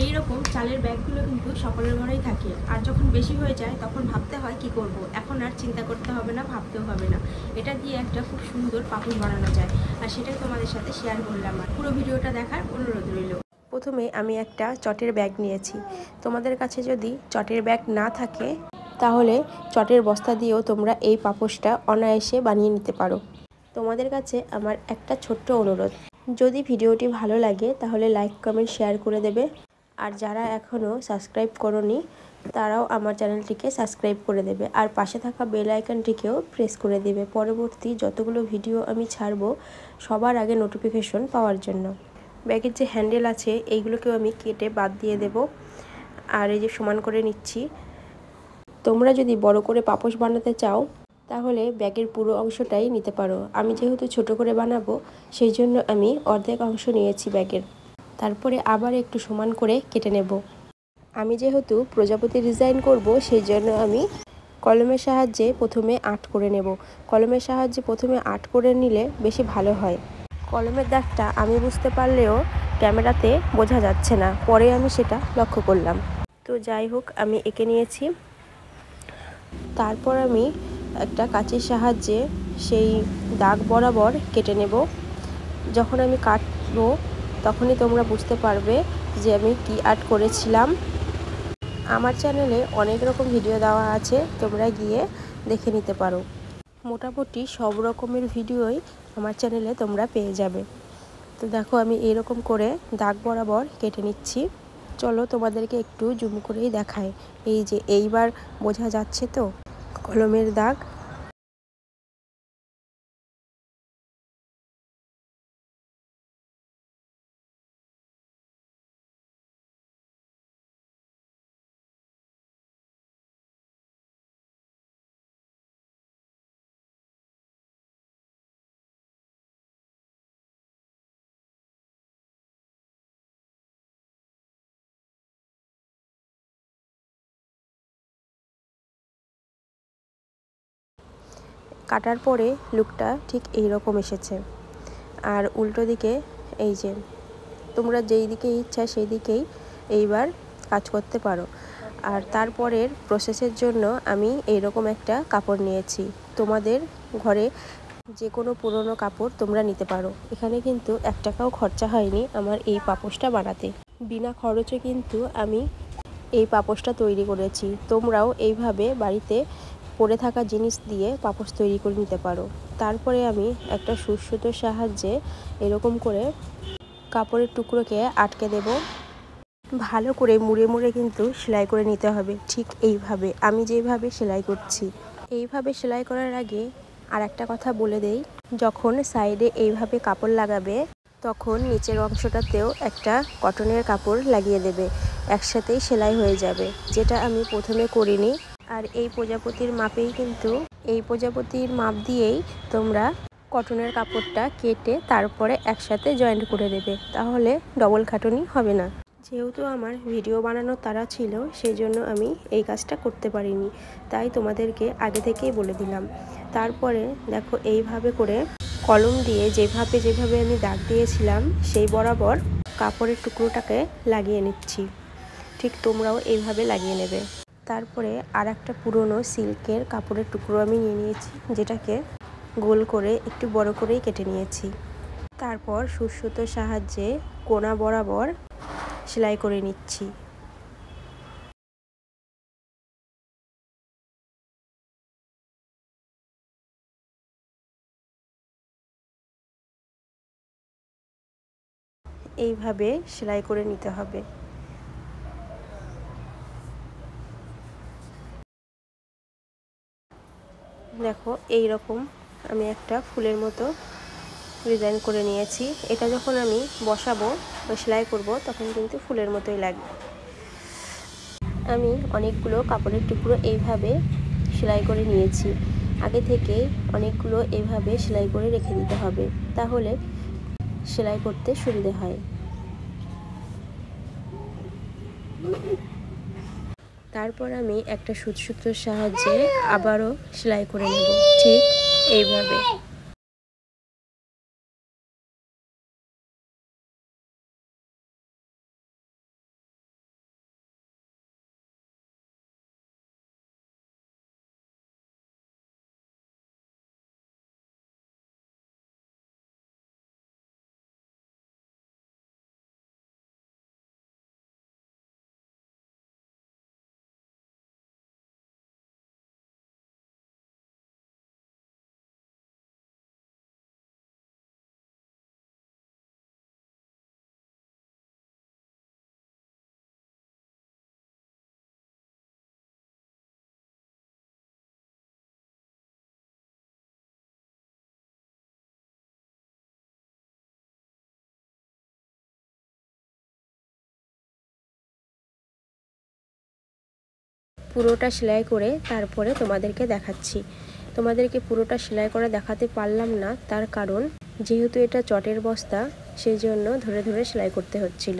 এই রকম চালের ব্যাগগুলো কিন্তু সকলের ঘরেই থাকে, আর যখন বেশি হয়ে যায় তখন ভাবতে হয় কি করব। এখন আর চিন্তা করতে হবে না, ভাবতেও হবে না, এটা দিয়ে একটা খুব সুন্দর পাপোশ বানানো যায়। আর সেটাই তোমাদের সাথে শেয়ার করলাম। আর পুরো ভিডিওটা দেখার অনুরোধ রইল। প্রথমে আমি একটা চটের ব্যাগ নিয়েছি। তোমাদের কাছে যদি চটের ব্যাগ না থাকে তাহলে চটের বস্তা দিয়েও তোমরা এই পাপোশটা অনায়াসে বানিয়ে নিতে পারো। তোমাদের কাছে আমার একটা ছোট্ট অনুরোধ, যদি ভিডিওটি ভালো লাগে তাহলে লাইক কমেন্ট শেয়ার করে দেবে। আর যারা এখনও সাবস্ক্রাইব করোনি তারাও আমার চ্যানেলটিকে সাবস্ক্রাইব করে দেবে, আর পাশে থাকা বেল আইকনটিকেও প্রেস করে দেবে পরবর্তী যতগুলো ভিডিও আমি ছাড়বো সবার আগে নোটিফিকেশন পাওয়ার জন্য। ব্যাগের যে হ্যান্ডেল আছে এইগুলোকেও আমি কেটে বাদ দিয়ে দেব। আর এই যে সমান করে নিচ্ছি। তোমরা যদি বড় করে পাপোশ বানাতে চাও তাহলে ব্যাগের পুরো অংশটাই নিতে পারো। আমি যেহেতু ছোট করে বানাবো সেই জন্য আমি অর্ধেক অংশ নিয়েছি ব্যাগের। তারপরে আবার একটু সমান করে কেটে নেব। আমি যেহেতু প্রজাপতি ডিজাইন করব সেই জন্য আমি কলমের সাহায্যে প্রথমে আর্ট করে নেব। কলমের সাহায্যে প্রথমে আর্ট করে নিলে বেশি ভালো হয়। কলমের দাগটা আমি বুঝতে পারলেও ক্যামেরাতে বোঝা যাচ্ছে না, পরে আমি সেটা লক্ষ্য করলাম। তো যাই হোক, আমি এঁকে নিয়েছি। তারপর আমি একটা কাঁচির সাহায্যে সেই দাগ বরাবর কেটে নেব। যখন আমি কাটবো তখনই তোমরা বুঝতে পারবে যে আমি কি আর্ট করেছিলাম। আমার চ্যানেলে অনেক রকম ভিডিও দেওয়া আছে, তোমরা গিয়ে দেখে নিতে পারো। মোটামুটি সব রকমের ভিডিওই আমার চ্যানেলে তোমরা পেয়ে যাবে। তো দেখো আমি এরকম করে দাগ বরাবর কেটে নিচ্ছি। চলো তোমাদেরকে একটু জুম করেই দেখাই। এই যে এইবার বোঝা যাচ্ছে তো কলমের দাগ। কাটার পরে লুকটা ঠিক এই রকম এসেছে। আর উল্টো দিকে এই যে তোমরা যেই দিকে ইচ্ছা সেই দিকেই এইবার কাজ করতে পারো। আর তারপরের প্রসেসের জন্য আমি এইরকম একটা কাপড় নিয়েছি। তোমাদের ঘরে যে কোনো পুরনো কাপড় তোমরা নিতে পারো। এখানে কিন্তু 1 টাকাও খরচা হয়নি আমার এই পাপোশটা বানাতে। বিনা খরচে কিন্তু আমি এই পাপোশটা তৈরি করেছি। তোমরাও এইভাবে বাড়িতে পড়ে থাকা জিনিস দিয়ে পাপোশ তৈরি করে নিতে পারো। তারপরে আমি একটা সুতোর সাহায্যে এরকম করে কাপড়ের টুকরোকে আটকে দেব। ভালো করে মুড়ে মুড়ে কিন্তু সেলাই করে নিতে হবে, ঠিক এইভাবে আমি যেইভাবে সেলাই করছি। এইভাবে সেলাই করার আগে আর একটা কথা বলে দেই, যখন সাইডে এইভাবে কাপড় লাগাবে তখন নিচের অংশটাতেও একটা কটনের কাপড় লাগিয়ে দেবে, একসাথেই সেলাই হয়ে যাবে, যেটা আমি প্রথমে করিনি। আর এই প্রজাপতির মাপেই কিন্তু এই প্রজাপতির মাপ দিয়েই তোমরা কটনের কাপড়টা কেটে তারপরে একসাথে জয়েন্ট করে দেবে, তাহলে ডবল খাটুনি হবে না। যেহেতু আমার ভিডিও বানানোর তাড়া ছিল সেই জন্য আমি এই কাজটা করতে পারিনি, তাই তোমাদেরকে আগে থেকেই বলে দিলাম। তারপরে দেখো এইভাবে করে কলম দিয়ে যেভাবে আমি দাগ দিয়েছিলাম সেই বরাবর কাপড়ের টুকরোটাকে লাগিয়ে নিচ্ছি। ঠিক তোমরাও এইভাবে লাগিয়ে নেবে। তারপরে আর একটা পুরনো সিল্কের কাপড়ের টুকরো আমি নিয়ে নিয়েছি, যেটাকে গোল করে একটু বড় করেই কেটে নিয়েছি। তারপর সুতোর সাহায্যে কোনা বরাবর সেলাই করে নিচ্ছি। এইভাবে সেলাই করে নিতে হবে। দেখো এই রকম আমি একটা ফুলের মতো ডিজাইন করে নিয়েছি। এটা যখন আমি বসাবো বা সেলাই করব তখন কিন্তু ফুলের মতোই লাগবে। আমি অনেকগুলো কাপড়ের টুকরো এইভাবে সেলাই করে নিয়েছি। আগে থেকেই অনেকগুলো এইভাবে সেলাই করে রেখে দিতে হবে, তাহলে সেলাই করতে সুবিধে হয়। তারপর আমি একটা সুতোর সাহায্যে আবারও সেলাই করে নেব, ঠিক এইভাবে। পুরোটা সেলাই করে তারপরে তোমাদেরকে দেখাচ্ছি। তোমাদেরকে পুরোটা সেলাই করে দেখাতে পারলাম না, তার কারণ যেহেতু এটা চটের বস্তা, সেই জন্য ধরে ধরে সেলাই করতে হচ্ছিল।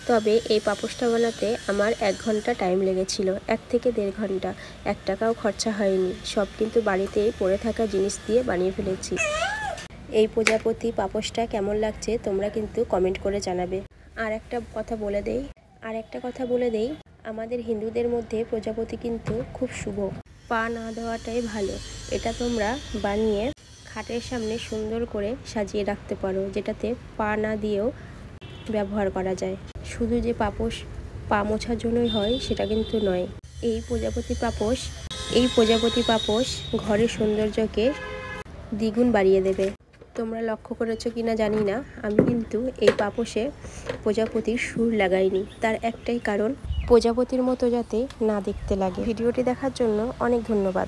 তবে এই পাপোশটা বানাতে আমার 1 ঘন্টা টাইম লেগেছিল, 1 থেকে 1.5 ঘন্টা। 1 টাকাও খরচা হয়নি, সব কিন্তু বাড়িতেই পড়ে থাকা জিনিস দিয়ে বানিয়ে ফেলেছি। এই প্রজাপতি পাপোশটা কেমন লাগছে তোমরা কিন্তু কমেন্ট করে জানাবে। আর একটা কথা বলে দেই, আমাদের হিন্দুদের মধ্যে প্রজাপতি কিন্তু খুব শুভ, পা না দেওয়াটাই ভালো। এটা তোমরা বানিয়ে খাটের সামনে সুন্দর করে সাজিয়ে রাখতে পারো, যেটাতে পা না দিয়েও ব্যবহার করা যায়। শুধু যে পাপোশ পা মোছার জন্যই হয় সেটা কিন্তু নয়। এই প্রজাপতি পাপোশ ঘরের সৌন্দর্যকে দ্বিগুণ বাড়িয়ে দেবে। তোমরা লক্ষ্য করেছো কিনা জানি না, আমি কিন্তু এই পাপোশে প্রজাপতির সুর লাগাইনি। তার একটাই কারণ, প্রজাপতির মতো যাতে না দেখতে লাগে। ভিডিওটি দেখার জন্য অনেক ধন্যবাদ।